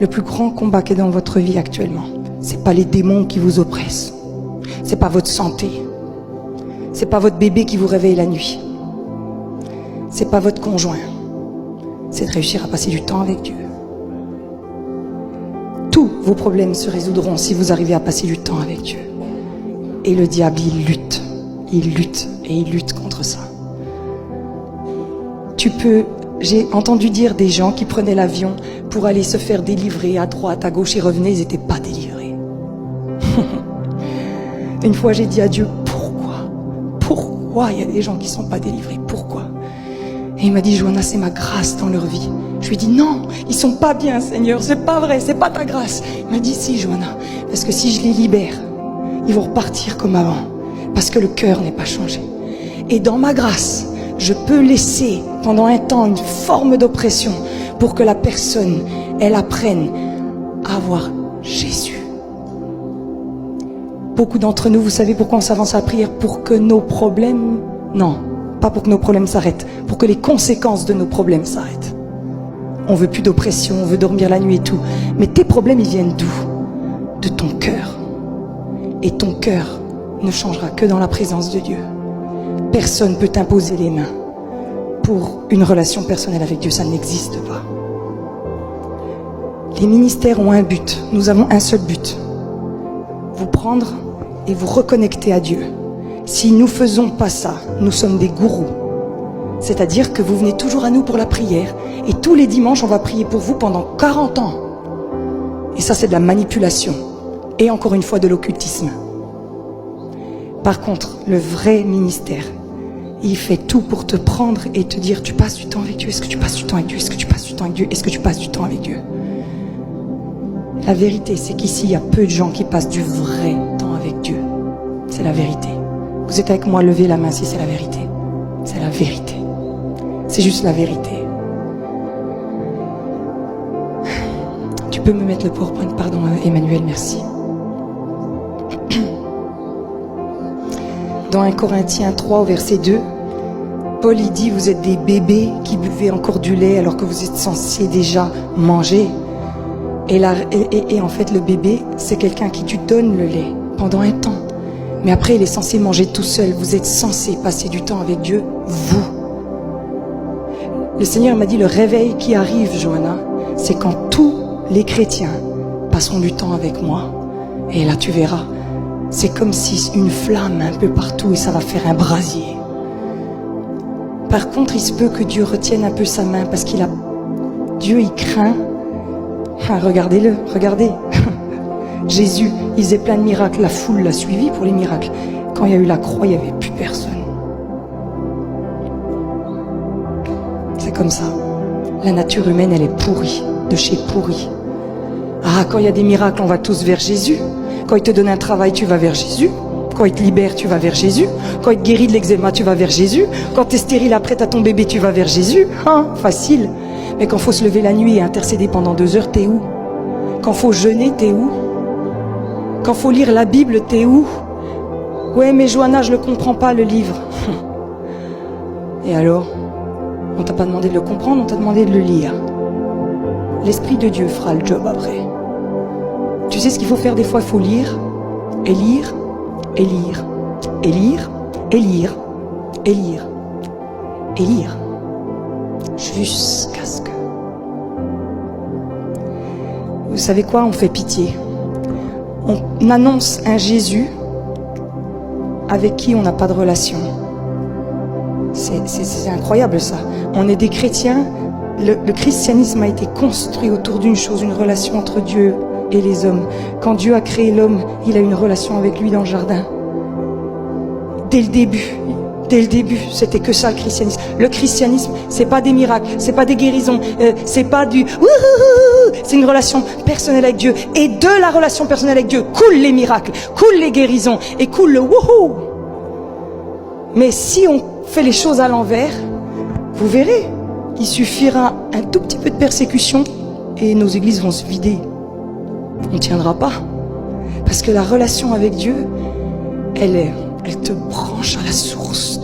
Le plus grand combat qui est dans votre vie actuellement, c'est pas les démons qui vous oppressent. C'est pas votre santé. C'est pas votre bébé qui vous réveille la nuit. C'est pas votre conjoint. C'est de réussir à passer du temps avec Dieu. Tous vos problèmes se résoudront si vous arrivez à passer du temps avec Dieu. Et le diable, il lutte et il lutte contre ça. J'ai entendu dire des gens qui prenaient l'avion pour aller se faire délivrer à droite, à gauche, ils revenaient, ils n'étaient pas délivrés. Une fois, j'ai dit à Dieu, pourquoi il y a des gens qui ne sont pas délivrés? Pourquoi? Et il m'a dit, Johanna, c'est ma grâce dans leur vie. Je lui ai dit, non, ils sont pas bien, Seigneur, c'est pas vrai, c'est pas ta grâce. Il m'a dit, si, Johanna, parce que si je les libère, ils vont repartir comme avant, parce que le cœur n'est pas changé. Et dans ma grâce, je peux laisser pendant un temps une forme d'oppression pour que la personne, elle apprenne à avoir Jésus. Beaucoup d'entre nous, vous savez pourquoi on s'avance à la prière? Pour que nos problèmes... Non, pas pour que nos problèmes s'arrêtent, pour que les conséquences de nos problèmes s'arrêtent. On veut plus d'oppression, on veut dormir la nuit et tout. Mais tes problèmes, ils viennent d'où? De ton cœur. Et ton cœur ne changera que dans la présence de Dieu. Personne ne peut t'imposer les mains pour une relation personnelle avec Dieu, ça n'existe pas. Les ministères ont un but, nous avons un seul but. Vous prendre et vous reconnecter à Dieu. Si nous ne faisons pas ça, nous sommes des gourous. C'est-à-dire que vous venez toujours à nous pour la prière et tous les dimanches, on va prier pour vous pendant 40 ans. Et ça, c'est de la manipulation et encore une fois de l'occultisme. Par contre, le vrai ministère, il fait tout pour te prendre et te dire, tu passes du temps avec Dieu, est-ce que tu passes du temps avec Dieu, est-ce que tu passes du temps avec Dieu, est-ce que tu passes du temps avec Dieu? La vérité, c'est qu'ici, il y a peu de gens qui passent du vrai temps avec Dieu. C'est la vérité. Vous êtes avec moi, levez la main si c'est la vérité. C'est la vérité. C'est juste la vérité. Tu peux me mettre le PowerPoint, pardon, Emmanuel, merci. Dans 1 Corinthiens 3 au verset 2, Paul il dit, vous êtes des bébés qui buvez encore du lait alors que vous êtes censés déjà manger. Et en fait, le bébé, c'est quelqu'un qui tu donnes le lait pendant un temps. Mais après, il est censé manger tout seul. Vous êtes censé passer du temps avec Dieu, vous. Le Seigneur m'a dit, le réveil qui arrive, Johanna, c'est quand tous les chrétiens passeront du temps avec moi. Et là, tu verras, c'est comme si une flamme un peu partout et ça va faire un brasier. Par contre, il se peut que Dieu retienne un peu sa main parce Dieu, il craint. Ah, regardez-le, regardez. Jésus, il faisait plein de miracles. La foule l'a suivi pour les miracles. Quand il y a eu la croix, il n'y avait plus personne. C'est comme ça. La nature humaine, elle est pourrie, de chez pourrie. Ah, quand il y a des miracles, on va tous vers Jésus. Quand il te donne un travail, tu vas vers Jésus. Quand il te libère, tu vas vers Jésus. Quand il te guérit de l'eczéma, tu vas vers Jésus. Quand tu es stérile après t'as ton bébé, tu vas vers Jésus. Hein, facile. Mais quand il faut se lever la nuit et intercéder pendant 2 heures, t'es où? Quand il faut jeûner, t'es où? Quand il faut lire la Bible, t'es où? Ouais, mais Johanna, je ne le comprends pas, le livre. Et alors? On t'a pas demandé de le comprendre, on t'a demandé de le lire. L'Esprit de Dieu fera le job après. Tu sais ce qu'il faut faire des fois? Il faut lire, et lire, et lire, et lire, et lire, et lire, et lire. Jusqu'à ce que... Vous savez quoi? On fait pitié. On annonce un Jésus avec qui on n'a pas de relation. C'est incroyable ça. On est des chrétiens. Le christianisme a été construit autour d'une chose, une relation entre Dieu et les hommes. Quand Dieu a créé l'homme, il a une relation avec lui dans le jardin. Dès le début, c'était que ça le christianisme. Le christianisme, c'est pas des miracles, c'est pas des guérisons, c'est pas du wouhou, c'est une relation personnelle avec Dieu. Et de la relation personnelle avec Dieu coulent les miracles, coulent les guérisons et coule le wouhou. Mais si on fait les choses à l'envers, vous verrez, il suffira un tout petit peu de persécution et nos églises vont se vider. On ne tiendra pas. Parce que la relation avec Dieu, elle te branche à la source